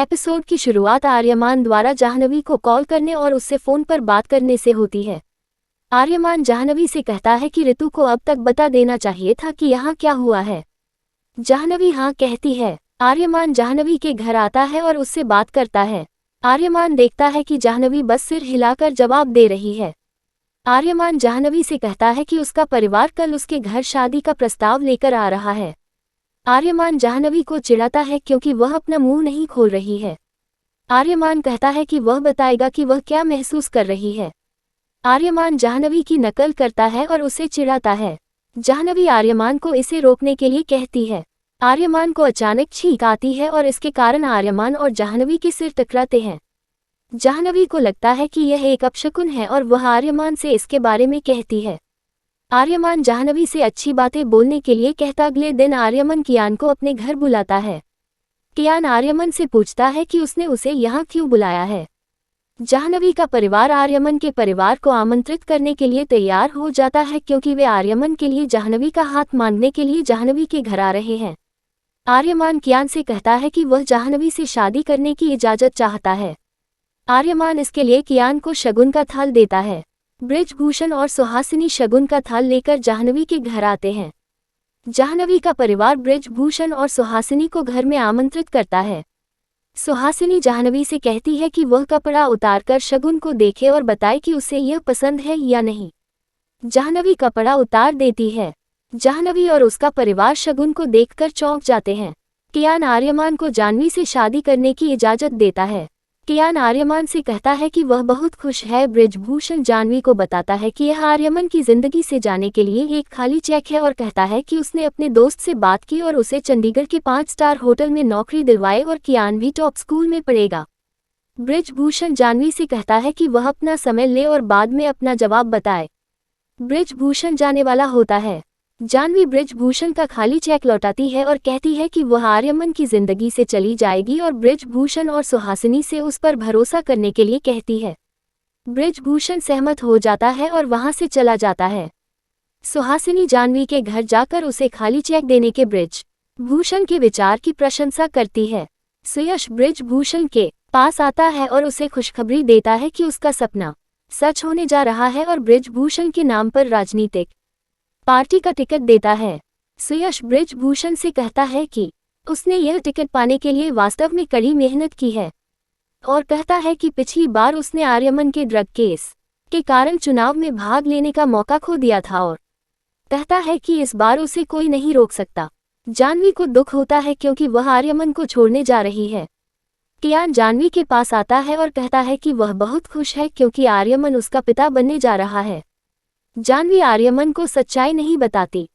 Episode की शुरुआत आर्यमान द्वारा जाह्नवी को कॉल करने और उससे फोन पर बात करने से होती है। आर्यमान जाह्नवी से कहता है कि ऋतु को अब तक बता देना चाहिए था कि यहाँ क्या हुआ है। जाह्नवी हाँ कहती है। आर्यमान जाह्नवी के घर आता है और उससे बात करता है। आर्यमान देखता है कि जाह्नवी बस सिर हिलाकर जवाब दे रही है। आर्यमान जाह्नवी से कहता है कि उसका परिवार कल उसके घर शादी का प्रस्ताव लेकर आ रहा है। आर्यमान जाह्नवी को चिढ़ाता है क्योंकि वह अपना मुंह नहीं खोल रही है। आर्यमान कहता है कि वह बताएगा कि वह क्या महसूस कर रही है। आर्यमान जाह्नवी की नकल करता है और उसे चिढ़ाता है। जाह्नवी आर्यमान को इसे रोकने के लिए कहती है। आर्यमान को अचानक छींक आती है और इसके कारण आर्यमान और जाह्नवी के सिर टकराते हैं। जाह्नवी को लगता है कि यह एक अपशकुन है और वह आर्यमान से इसके बारे में कहती है। आर्यमान जाह्नवी से अच्छी बातें बोलने के लिए कहता। अगले दिन आर्यमान कियान को अपने घर बुलाता है। कियान आर्यमान से पूछता है कि उसने उसे यहाँ क्यों बुलाया है। जाह्नवी का परिवार आर्यमान के परिवार को आमंत्रित करने के लिए तैयार हो जाता है क्योंकि वे आर्यमान के लिए जाह्नवी का हाथ मांगने के लिए जाह्नवी के घर आ रहे हैं। आर्यमान कियान से कहता है कि वह जाह्नवी से शादी करने की इजाज़त चाहता है। आर्यमान इसके लिए कियान को शगुन का थाल देता है। ब्रिजभूषण और सुहासिनी शगुन का थाल लेकर जाह्नवी के घर आते हैं। जाह्नवी का परिवार ब्रिजभूषण और सुहासिनी को घर में आमंत्रित करता है। सुहासिनी जाह्नवी से कहती है कि वह कपड़ा उतारकर शगुन को देखे और बताए कि उसे यह पसंद है या नहीं। जाह्नवी कपड़ा उतार देती है। जाह्नवी और उसका परिवार शगुन को देखकर चौंक जाते हैं। कियान आर्यमान को जाह्नवी से शादी करने की इजाज़त देता है। कियान आर्यमान से कहता है कि वह बहुत खुश है। ब्रिजभूषण जाह्नवी को बताता है कि यह आर्यमान की जिंदगी से जाने के लिए एक खाली चेक है और कहता है कि उसने अपने दोस्त से बात की और उसे चंडीगढ़ के 5 स्टार होटल में नौकरी दिलवाए और कियान भी टॉप स्कूल में पढ़ेगा। ब्रिजभूषण जाह्नवी से कहता है कि वह अपना समय ले और बाद में अपना जवाब बताए। ब्रिजभूषण जाने वाला होता है। जाह्नवी ब्रिजभूषण का खाली चेक लौटाती है और कहती है कि वह आर्यमान की जिंदगी से चली जाएगी और ब्रिजभूषण और सुहासिनी से उस पर भरोसा करने के लिए कहती है। ब्रिजभूषण सहमत हो जाता है और वहां से चला जाता है। सुहासिनी जाह्नवी के घर जाकर उसे खाली चेक देने के ब्रिजभूषण के विचार की प्रशंसा करती है। सुयश ब्रिजभूषण के पास आता है और उसे खुशखबरी देता है कि उसका सपना सच होने जा रहा है और ब्रिजभूषण के नाम पर राजनीतिक पार्टी का टिकट देता है। सुयश ब्रिजभूषण से कहता है कि उसने यह टिकट पाने के लिए वास्तव में कड़ी मेहनत की है और कहता है कि पिछली बार उसने आर्यमान के ड्रग केस के कारण चुनाव में भाग लेने का मौका खो दिया था और कहता है कि इस बार उसे कोई नहीं रोक सकता। जाह्नवी को दुख होता है क्योंकि वह आर्यमान को छोड़ने जा रही है। कियान जाह्नवी के पास आता है और कहता है कि वह बहुत खुश है क्योंकि आर्यमान उसका पिता बनने जा रहा है। जाह्नवी आर्यमान को सच्चाई नहीं बताती।